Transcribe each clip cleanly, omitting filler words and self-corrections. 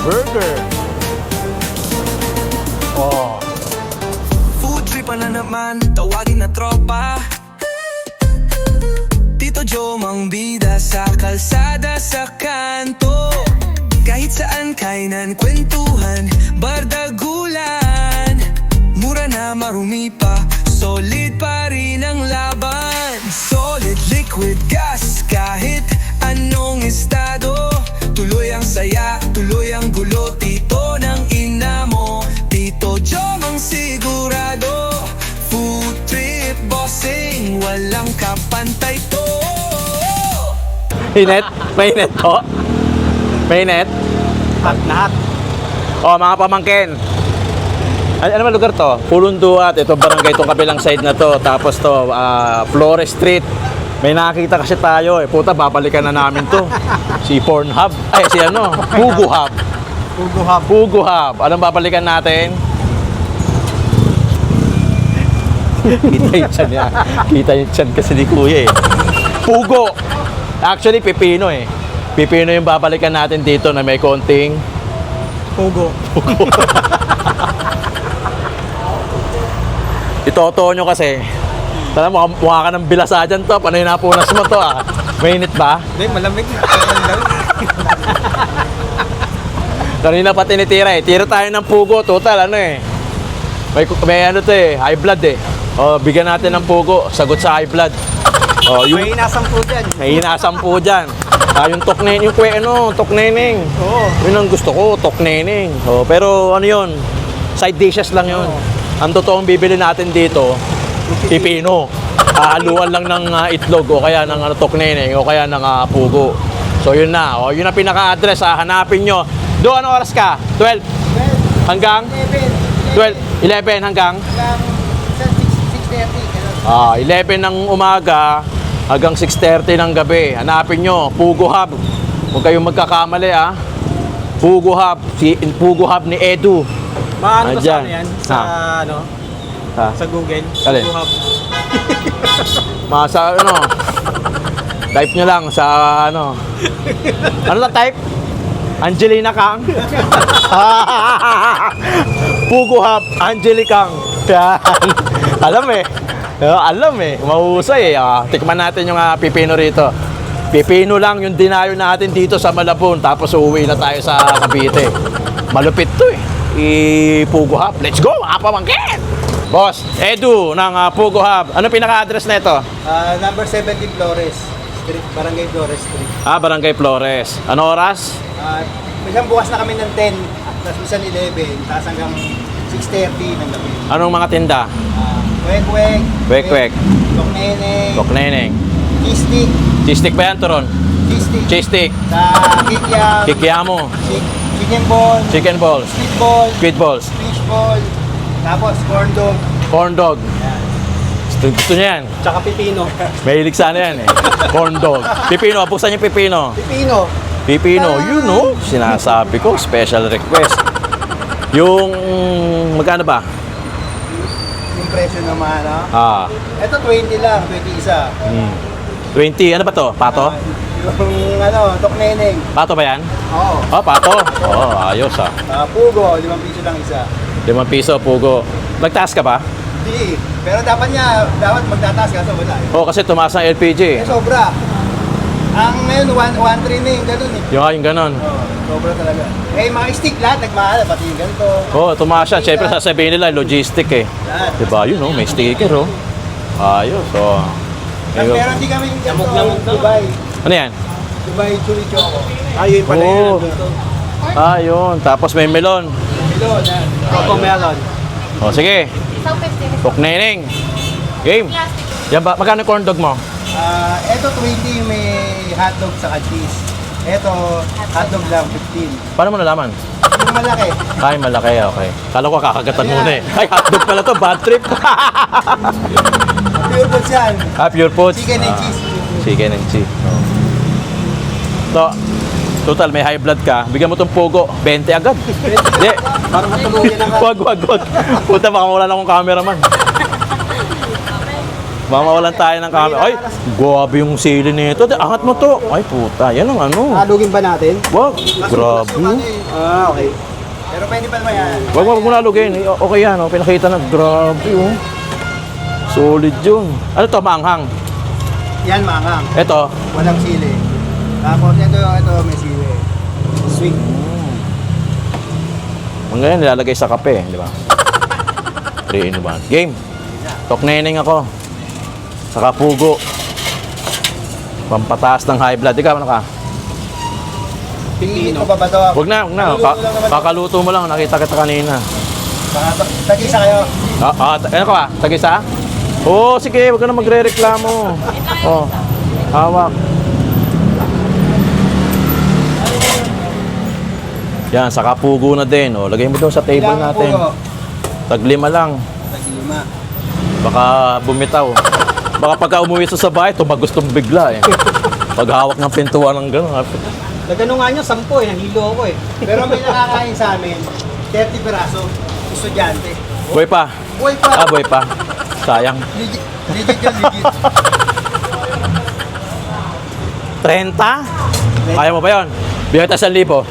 burger. Oh. Food trip na naman, tawagin na tropa. Tito Joe mang bida sa kalsada sa kanto. Kahit saan kainan, kwentuhan, bardagulan. Mura na marumi pa, solid pa rin ang laban. Solid liquid gas, kahit anong estado. Tuloy ang saya, tuloy ang gulo. Tito ng ina mo, Tito Joe mang sigurado. Food trip bossing, walang kapantay to. Init? May init to? May init? Lahat. Oh, mga pamangkin. Ano ba lugar to? Pulunduat. Ito barangay itong kabilang side na to. Tapos to, Flores Street. May nakita kasi tayo eh. Puta, babalikan na namin to. Si Pornhub. Ay, si ano? Pugo Hub. Pugo Hub. Pugo Hub. Anong babalikan natin? Kita yung tiyan niya. Kita yung tiyan kasi ni Kuya eh. Pugo. Actually, pipino eh. Pipino yung babalikan natin dito na may konting Pugo. itoto nyo kasi. Tara, mukha ka ng bilasa dyan to. Panay napunas mo to ah. Mainit ba? Hindi, malamig. Kanina pa tinitira eh. Tira tayo ng pugo. Total, ano eh. May ano to eh. High blood eh. O, bigyan natin ng pugo. Sagot sa high blood. O, yung May inasampu dyan. may inasampu dyan. Yung toknen, yung tokneneng. Oo. Yun ang gusto ko, tokneneng. O, pero ano yun? Side dishes lang yun. Ang totoong bibili natin dito, pipino. Haluan lang ng itlog o kaya ng tokneneng o kaya ng pugo. So yun na. O, yun ang pinaka-address. Hanapin nyo. Do, ano oras ka? 12? Hanggang? 12? 11 hanggang? 11 ng umaga hanggang 6:30 ng gabi. Hanapin nyo, Pugo Hub. Huwag kayong magkakamali ah. Pugo Hub, Pugo Hub ni Edu. Maano ba Andyan. sa yan? Sa ano? Ha? Sa Google. Alin? Pugo Hub. Sa ano? Type nyo lang sa ano. Ano na type? Angelina Kang. Pugo Hub, Angelica Kang. Yan. Alam eh. Alam eh. Mahusay eh. Tikman natin yung pipino rito. Pipino lang yung dinayo natin dito sa Malabon. Tapos uuwi na tayo sa Cavite. Malupit to eh. Pugo Hub. Let's go mga pamangkin! Boss, Edu ng Pugo Hub. Ano pinaka-address na ito? Number 17 Flores Street, Barangay Flores Street. Barangay Flores. Ano oras? Minsan bukas na kami ng 10, tapos minsan 11, tapos hanggang 6:30 ng gabi. Anong mga tinda? Kwek-kwek. Kwek-kwek. Tokneneng. Tokneneng. Cheese-stick. Cheese-stick ba yan, Turon? Cheese-stick. Cheese-stick. Sa kikiam. Kikiamo. Chicken ball. Chicken balls. Squid ball. Squid balls. Fish ball. Tapos corn dog. Corn dog. Gusto niya yan. Tsaka pipino. Mahilig sana yan eh. Corn dog. Pipino. Buksan niyo pipino. Pipino. Pipino. You know. Sinasabi ko. Special request. Yung magkano ba? Yung presyo naman, ha? Ito 20 lang, 20 isa. 20. Ano ba to? Pato? Yung tokneneng. Pato ba yan? Oo. Pato. Ayos ah. Pugo, 5 piso lang isa. 5 piso, pugo. Nagtaas ka ba? Hindi. Pero dapat magtataas kaso wala eh. Kasi tumaas ang LPG. Sobra. Ang ngayon, 1.3 na yung ganun eh. Yung ganon. Sobra talaga. Mga stick lahat, nagmahal. Pati yung ganito. Tumaas yan. Siyempre sasabihin nila, logistic eh. Lahat. Diba? Yun may sticker Ayos. Tapos meron din kami yung Dubai. Ano yan? Dubai Churi Choco. Yun pala yun. Yun. Tapos may melon. Melon. Coco melon. Sige. Tokneneng. Game. Yan ba? Magkano corn dog mo? Ito 20 may hotdog sa cheese. Ito hotdog lang 15. Paano mo nalaman? Yung malaki. Ay, malaki. Okay. Kala ko kakagatan muna eh. Ay, hotdog pala to. Bad trip. Pure foods yan. Pure foods. Chicken and cheese. Chicken and cheese. Total, may high blood ka. Bigyan mo tong pugo. 20 agad. Hindi. Para matuluyan na nga. Wag. Puta, baka wala na akong cameraman. Mamawalan tayo ng camera. Ay, grabe yung sili nito. Angat mo to. Ay, puta. Yan ang ano. Halugin ba natin? Wag. Grabe. Okay. Pero pwede pa naman yan. Wag mo nalugin. Okay yan. Oh. Pinakita na. Grabe. Oh. Solid yun. Ano to? Maanghang. Yan, mangang. Ito. Walang sili. Tapos ito may sili. Sweet. Ang ganyan nilalagay sa kape. Di ba? 3 in 1. Game. Tokneneng ako. Saka pugo. Pampataas ng high blood. Ikaw, ano ka? Pipino pa ba ito? Huwag na. Kakaluto mo lang. Nakita kita kanina. Tag-isa kayo. Ano ka ba? Tag-isa? Oo, sige. Huwag ka na magre-reklamo. Oh, hawak. Yan, saka pugo na din. Oh, lagay mo doon sa table Ilang natin. pugo? Tag-5 lang. Tag-5. Baka bumitaw. Baka pagka umuwi sa bahay, tumagustong bigla eh. Pag hawak ng pintuan ng gano'n. Nagano nga niya, 10 eh. Nahilo ako eh. Pero may nakakain sa amin, 30 piraso. Estudyante. Boy pa. Buhay pa. Boy pa. Sayang. Legit yan, legit. 30? Kaya mo ba yun? Bigyan kita 1,000.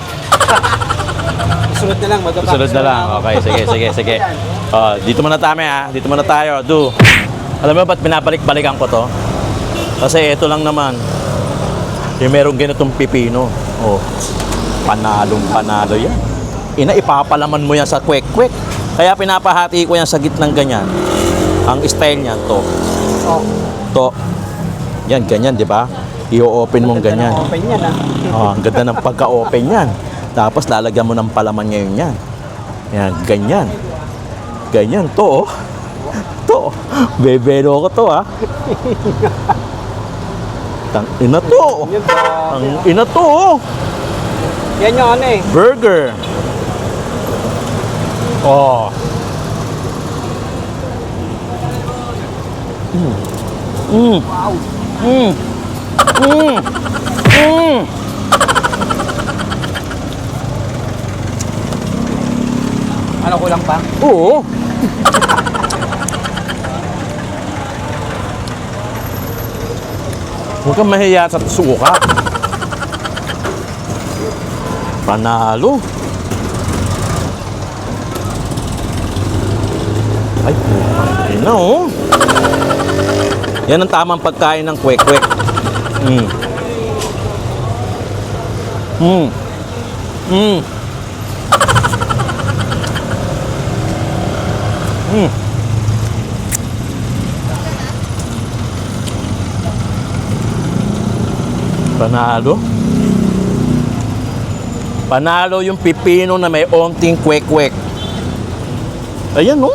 Susunod na lang, magpapakasal. Sunod na lang. Okay, sige. Dito muna tayo Dito muna tayo. Alam mo ba't binabalik-balikan ko to? Kasi ito lang naman. Yung merong ganitong pipino. Oh, panalo yan. Ipapalaman mo yan sa kwek-kwek. Kaya pinapahati ko yan sa gitnang ganyan. Ang style niyan, to. To. Yan, ganyan, di ba? I-open mong ganyan. Open yan ah. Ang ganda ng pagka-open yan. Tapos lalagyan mo ng palaman ngayon yan. Yan, ganyan. Ganyan, to. To. Bebero ko to, ha. Tang ina to. Tang ina to. Yan yung ano eh. Burger. Oh. Wow. Ano kulang pa? Oo. Huwag kang mahiya sa suka. Panalo. Ay, ayun na oh. Yan ang tamang pagkain ng kwek-kwek. Panalo. Panalo yung pipino na may onting kwek-kwek. Ayan oh.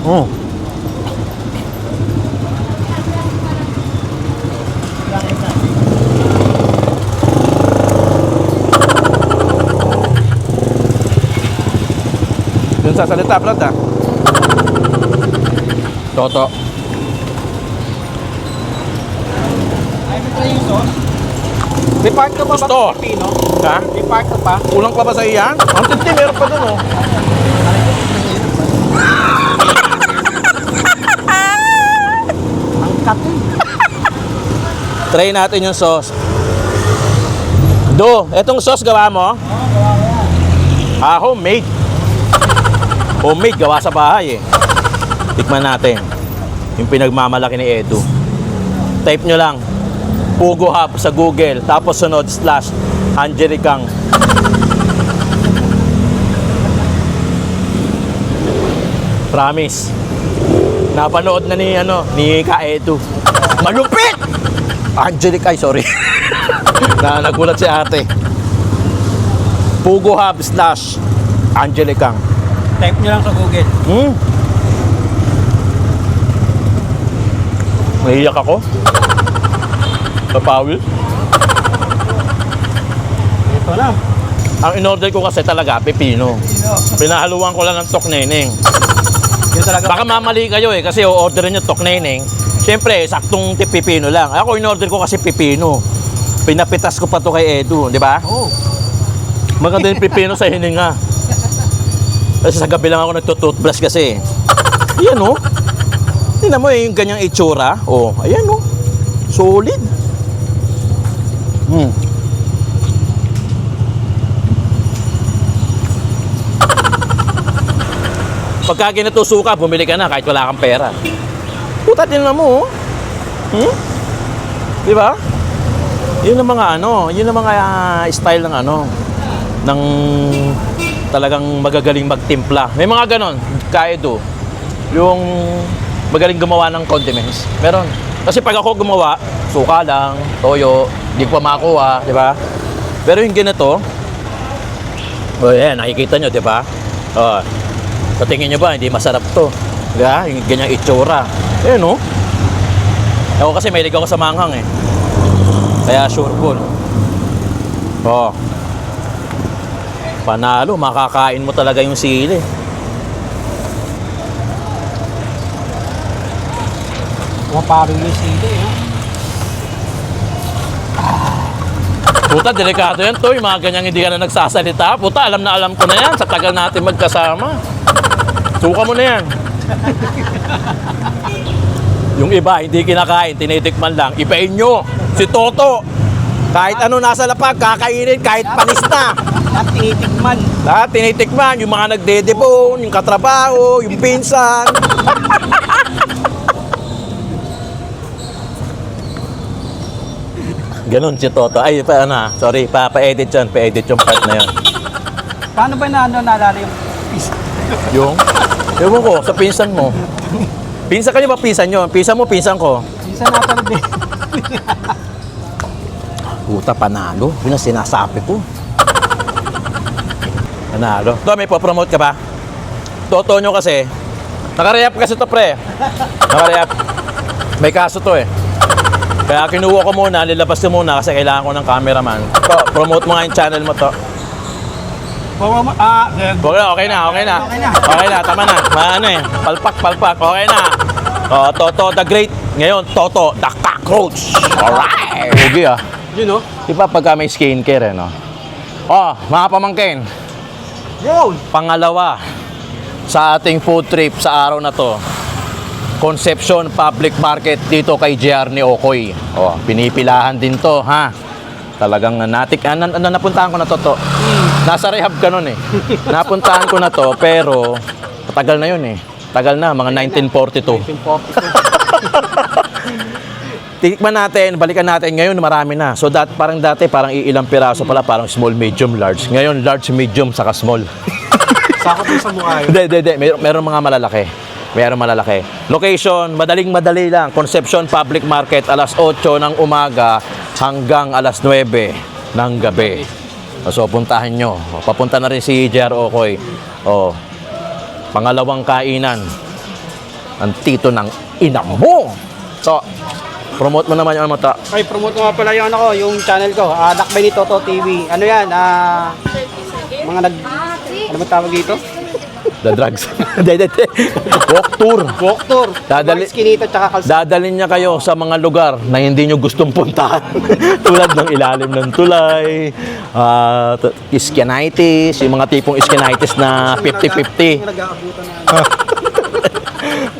Oh. Yung sasalita, Brad, ah. Toto. May part ka pa Gusto. ba Pino? Ha? May part ka pa? Kulang pa ba sa iyan? Ang tinti, meron pa dun, oh. Ang katin. Try natin yung sauce. Etong sauce gawa mo? Homemade. Homemade, gawa sa bahay eh. Tikman natin. Yung pinagmamalaki ni Edu. Type nyo lang. Pugo Hub sa Google. Tapos sunod / Angelicang. Promise. Napanood na ni Ka Edu. Malupit! Angelic, ay sorry. Nagulat si ate. Pugo Hub / Angelicang. Type nyo lang sa Google. Nahiyak ako. Papawil. Ito na. Ang in-order ko kasi talaga, pipino. Pinahaluan ko lang ng tokneneng. Yun talaga. Baka mamali kayo eh, kasi o-orderin nyo tokneneng. Siyempre, saktong pipino lang. Ako in-order ko kasi pipino. Pinapitas ko pa to kay Edu, di ba? Oo. Maganda yung pipino sa hininga. Kasi sa gabi lang ako nagtutoothbrush kasi. Ayan oh. Tingnan mo yung ganyang itsura. Oh, ayan oh. Solid. Pagka ginatusuka, bumili ka na kahit wala kang pera. Puta, tingnan mo oh. Di ba? Yun ang mga yun ang mga style ng ng talagang magagaling magtimpla. May mga ganon, kaido. Yung magaling gumawa ng condiments. Meron. Kasi pag ako gumawa, suka lang, toyo, di ko pa makuha, di ba? Pero yung ganito, nakikita nyo, di ba? Sa tingin nyo ba, hindi masarap to. Di ba? Yung ganyang itsura. Ayan, no? Ako kasi mahilig ako sa manghang eh. Kaya sure po. Panalo, makakain mo talaga yung sili. Maparing yung sili, ha? Puta, delikado yan to. Yung mga ganyang hindi ka na nagsasalita. Puta, alam na alam ko na yan. Sa tagal natin magkasama. Suka mo na yan. Yung iba, hindi kinakain, tinitikman lang. Ipain nyo. Si Toto. Kahit ano nasa lapag, kakainin, kahit panis na. At tinitikman. Lahat tinitikman. Yung mga nagdedepon, yung katrabaho, yung pinsan. Ganon si Toto. Ay, sorry, pa-edit yun. Pa-edit yung part na yun. Paano ba naalala yung piece? Yung? Ewan ko, sa pinsan mo. Pinsan kayo ba pinsan nyo? Pinsan mo, pinsan ko. Minsan natalab eh. Puta, panalo. Yun ang sinasabi ko. Panalo. Ito, may po-promote ka ba? Toto nyo kasi. Naka-reap kasi to, pre. Naka-reap. May kaso to eh. Kaya kinuha ko muna, nilabas ko muna kasi kailangan ko ng cameraman. To, promote mo nga yung channel mo to. Okay na, tama na. Palpak. Okay na. Toto the Great. Ngayon, Toto the Cockroach. Alright. Hugi ah. Yun, no? Di ba pagka may skincare, no? Mga pamangkin. Yun! Pangalawa, sa ating food trip sa araw na to, Concepcion Public Market dito kay JR ni Okoy. Pinipilahan din to, ha? Talagang napuntahan ko na to. Nasa rehab ka nun eh. Napuntahan ko na to, pero tagal na yun eh. Tagal na, mga 1942. Tikman natin, balikan natin. Ngayon, marami na. So, parang ilang piraso pala, parang small, medium, large. Ngayon, large, medium, saka small. Sakot mo sa mukha yun. Hindi. Meron mga malalaki. Location, madali lang. Concepcion Public Market, alas 8 ng umaga hanggang alas 9 ng gabi. So, puntahan nyo. Papunta na rin si JR Okoy. Pangalawang kainan. Ang tito ng ina mo. So, promote mo naman yung mata. Ay, promote mo nga pala yung yung channel ko. Lakbay ni Toto TV. Ano yan? Mga ano ba tawag dito? The drugs. Walk tour. Walk tour. Dadali- Skinito tsaka kalsada. Dadalhin niya kayo sa mga lugar na hindi nyo gustong puntahan. Tulad ng ilalim ng tulay, ischinitis, yung mga tipong ischinitis na 50-50. Nag-aabutan na.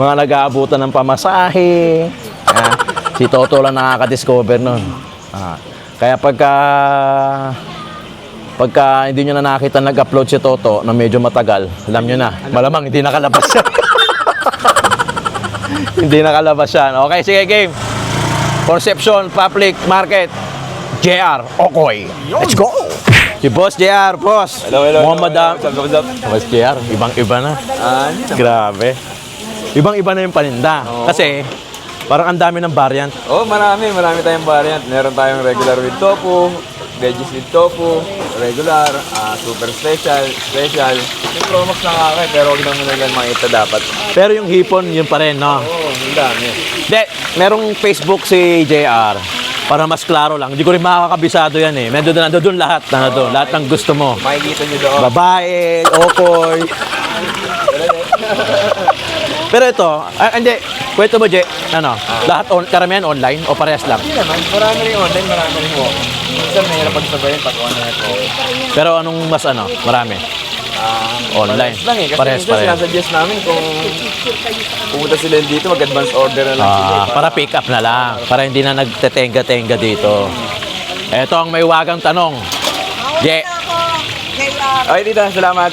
Mga nag-aabutan ng pamasahe. Si Toto lang nakaka-discover nun. Kaya pagka hindi nyo na nakita nag-upload si Toto na medyo matagal, alam nyo na, malamang hindi nakalabas siya. Hindi nakalabas siya. Okay, sige, game. Concepcion Public Market, JR Okoy. Let's go! Si Boss JR, Boss. Hello. Muhammad Boss JR, ibang-iba na. Grabe. Ibang-iba na yung paninda. Kasi, parang ang dami ng variant. Marami tayong variant. Meron tayong regular with tofu, veggies with tofu, regular, super special. Yung promox na nga ako pero huwag lang muna lang makita dapat. Pero yung hipon, yun pa rin, no? Ang dami. Hindi, merong Facebook si JR. Para mas klaro lang. Hindi ko rin makakabisado yan eh. Nandun lahat. Lahat ng gusto mo. Makikita nyo doon. Babae, okoy. Pero ito, hindi. Kwento mo, Je. Lahat karamihan online o parehas lang? Hindi naman. Marami rin online, marami rin walk. Minsan mahirap pagsabayin pag online at walk. Pero anong mas marami? Online. Parehas lang eh. Kasi Parehas, minsan sinasuggest namin kung pumunta sila dito, mag-advance order na lang sila. Para pick up na lang. Para hindi na nagtetenga-tenga dito. Ito ang may wagang tanong. Je, Okay, tita. Salamat.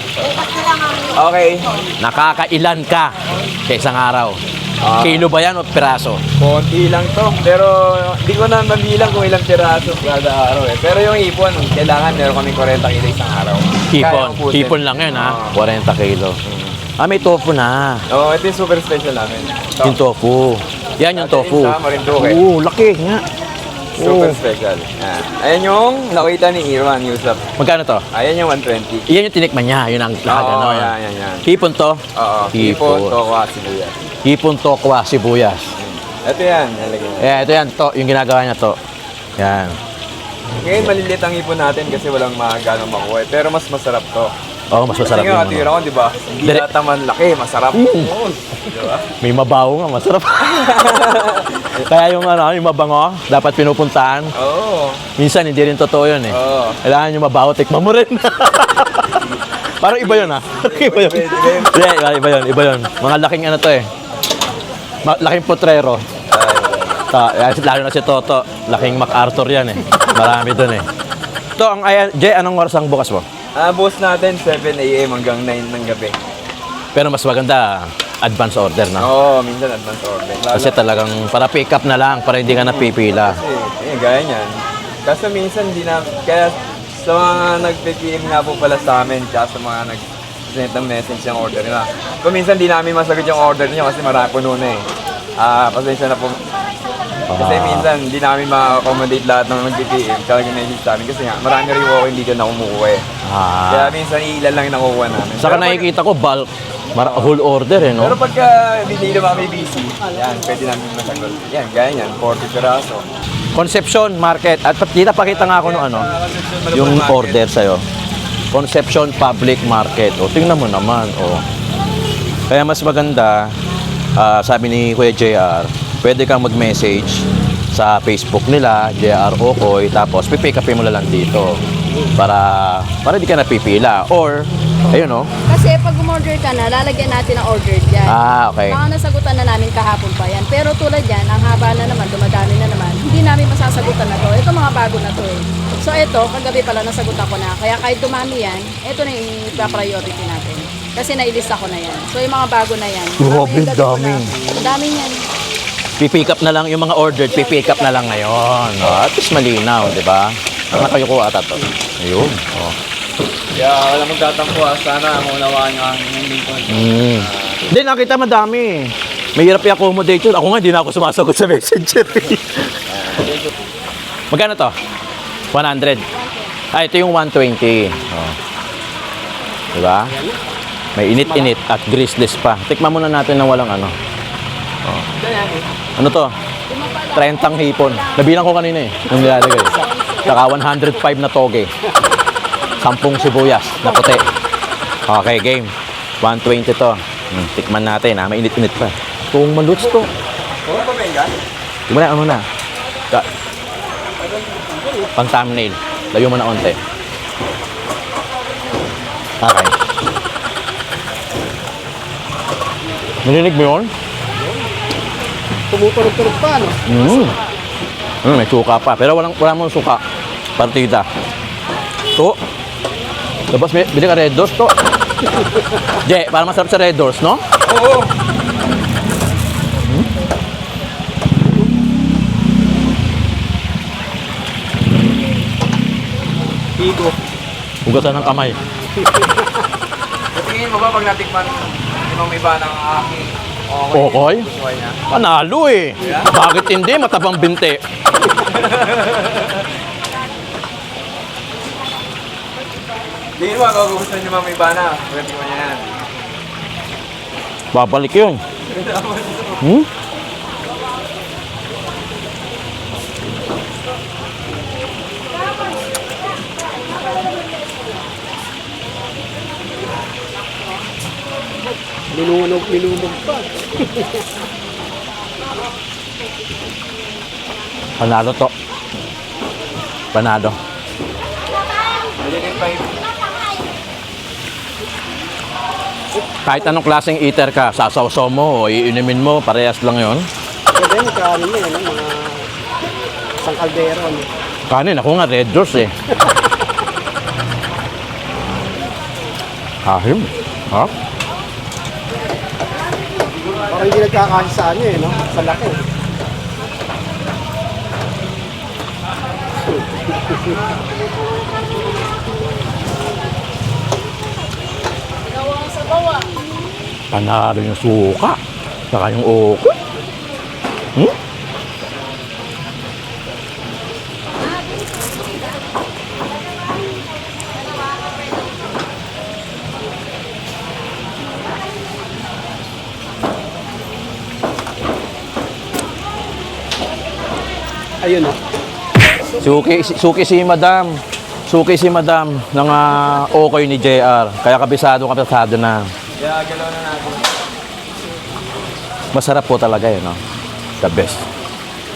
Okay. nakakailan ka sa isang araw? Kilo ba yan o piraso? Konti lang to. Pero hindi ko na mabilang kung ilang piraso kada araw eh. Pero yung ipon, kailangan meron kami 40 kilo isang araw. Kaya Hipon. ubusin. Hipon lang yun ha. 40 kilo. May tofu na. Oo, ito yung super special namin. Ito. Yung tofu. Yan yung tofu. Sa Marinduque. Oo, laki nga. Super special. Yan. Ayan yung nakita ni Irwan Yusuf. Magkano to? Ayan yung 120. Yan yung tinikman niya. Yun ang Oo, ano. yan. Hipon to? Oo, hipon, tokwa, sibuyas. Hipon, tokwa, sibuyas. Ito yan, nalagyan natin. Ito yan, to. Yung ginagawa niya to. Yan. Ngayon maliliit ang ipon natin kasi walang gano'ng makuha. Pero mas masarap to. Oo, mas masarap Kasi nga, yung tira ko, di ba? Hindi Dire- lahat naman laki, masarap. Di ba? May mabaho nga, masarap. Kaya yung yung mabango, dapat pinupuntahan. Oo. Minsan hindi rin totoo yun eh. Oo. Kailangan yung mabaho, tikman mo rin. Parang iba yun ah. Iba yun. Yeah, iba yun, iba yun. Mga laking ano to eh. Laking potrero. Lalo na si Toto. Laking MacArthur yan eh. Marami dun eh. Ito, Jay, anong oras ang bukas mo? Boss natin, 7 a.m. hanggang 9 ng gabi. Pero mas maganda, advance order na. Oo, minsan advance order. Kasi talagang para pick up na lang, para hindi ka napipila. Kasi, gaya niyan. Kaso minsan, di na, kaya sa mga nag-PM nga po pala sa amin, kaya sa mga nag-send ng message yung order nila. Kung minsan di namin masagot yung order niyo kasi marami po noon eh. Pasensya na po. Kasi minsan, hindi namin ma-accommodate lahat ng nag-PM. Talagang message sa amin kasi nga, marami rin walk-in dito na kumukuha eh. Kaya minsan, ilan lang yung nakukuha namin. Saka nakikita ko, bulk, whole order eh, no? Pero pagka hindi naman kami busy, yan, pwede namin masagot. Yan, gaya yan, 40 piraso. Conception Market. At pakita nga ako nung yung order sa'yo. Conception Public Market. O, tingnan mo naman. O. Kaya mas maganda, sabi ni Kuya JR, pwede kang mag-message sa Facebook nila, JR Okoy, tapos pipick upin mo na lang dito para di ka napipila. Or, ayun o. Kasi pag umorder ka na, lalagyan natin ang order dyan. Okay. Mga nasagutan na namin kahapon pa yan. Pero tulad yan, ang haba na naman, dumadami na naman, hindi namin masasagutan na to. Ito mga bago na to eh. So ito, kagabi pala nasagutan ko na. Kaya kahit dumami yan, ito na yung priority natin. Kasi nailista ko na yan. So yung mga bago na yan. Grabe, dami. Ang dami yan. Pipick up na lang yung mga ordered, pipick up na lang ngayon. At least malinaw, di ba? Ang nakayuko ata to. Ayun. Oh. Kaya wala magtatampo sana maunawaan nyo ang inyong lingkod. Hindi, nakita madami. Mahirap i-accommodate yun. Ako nga, hindi na ako sumasagot sa messenger. Magkano to? 100. Ito yung 120. Oh. Diba? May init-init at greaseless pa. Tikman muna natin na walang ano. Oh. Ano to? 30 hipon. Nabilang ko kanina eh. Yung nilalagay. Saka 105 na toge. 10 sibuyas na puti. Okay, game. 120 to. Tikman natin ha. May init-init pa. Itong maluts to. Oo, pamenggan? Tingnan mo na, ano na. Pang thumbnail. Layo mo na onte. Okay. Narinig mo yun? Tumuturog-turog pa, no? May suka pa. Pero wala mong suka. Partida. To. Tapos bili ka Red Doors to. Je, para masarap sa Red Doors, no? Oo. Bigo. Hugasan ng kamay. Tingin mo ba pag natikman yung iba ng aking Okay. gusto niya? Panalo eh. Bakit hindi? Matabang binte. Tingin mo, gusto niyo mga iba na. Pwede mo niya yan. Babalik yun. Linunog pa. Panalo to. Panalo. Pwede din pa Kahit anong klaseng eater ka, sasawsaw mo o iinumin mo, parehas lang yon. Pwede yung kanin mo, ano, mga isang kaldero. Ano. Kanin, ako nga, Red Doors eh. Kahim. Ha? Parang hindi nagkakasya sa ano eh, no? Sa laki. Panalo yung suka. Saka yung oko. Hmm? Ayun oh. Suki si Madam. Suki si Madam ng okay ni JR. Kaya kabisado na. Kaya galaw na natin. Masarap po talaga yun, no? The best.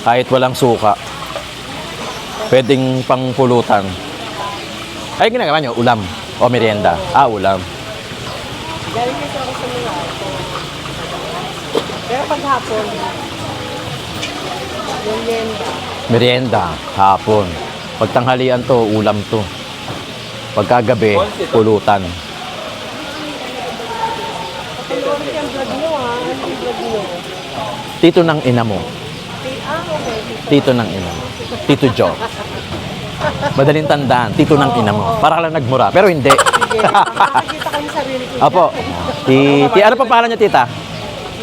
Kahit walang suka. Pwedeng pangpulutan. Ay, ginagawa nyo, ulam o merienda. Ah, ulam. Galing kasi ako sa mga ito. Pero pag hapon, yung yenda. Merienda, hapon. Pag tanghalian to, ulam to. Pagkagabi, pulutan. Patulong yung vlog mo ha. Ano yung vlog mo? Tito ng ina mo. Okay. Tito ng ina mo. Tito Joe. Madaling tandaan, tito ng ina mo. Para ka lang nagmura, pero hindi. Sige. Makakakita kayo sarili ko. Apo. Ano pa pangalan niya, tita?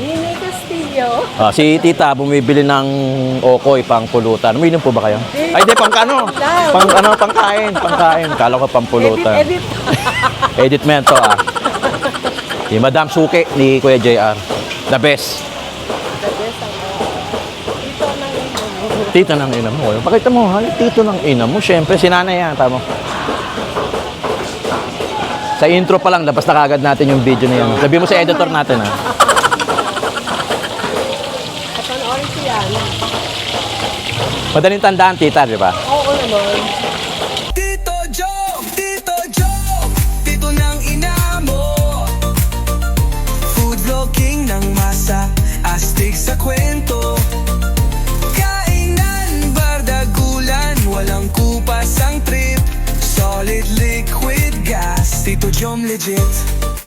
Nini Castillo. Si tita bumibili ng okoy pang pulutan. Uminom po ba kayo? Ay, di, pang ano? Pangkain. Kala ko pang pulutan. Edit. Edit mo yan to, ah. Si Madam Suki ni Kuya JR. The best. Tito ng ina mo. Pakita mo, ha? Tito ng ina mo. Siyempre, si nanay yan. Tama. Sa intro pa lang, labas na kagad natin yung video na yan. Sabi mo sa editor natin, ha? Panoorin siya. Madaling tandaan, tita, di ba? Oo naman. Tito Joe, Tito ng ina mo. Food vlogging ng masa, astig sa kwento. Kainan, bardagulan, walang kupas ang trip. Solid liquid gas, Tito Jom legit.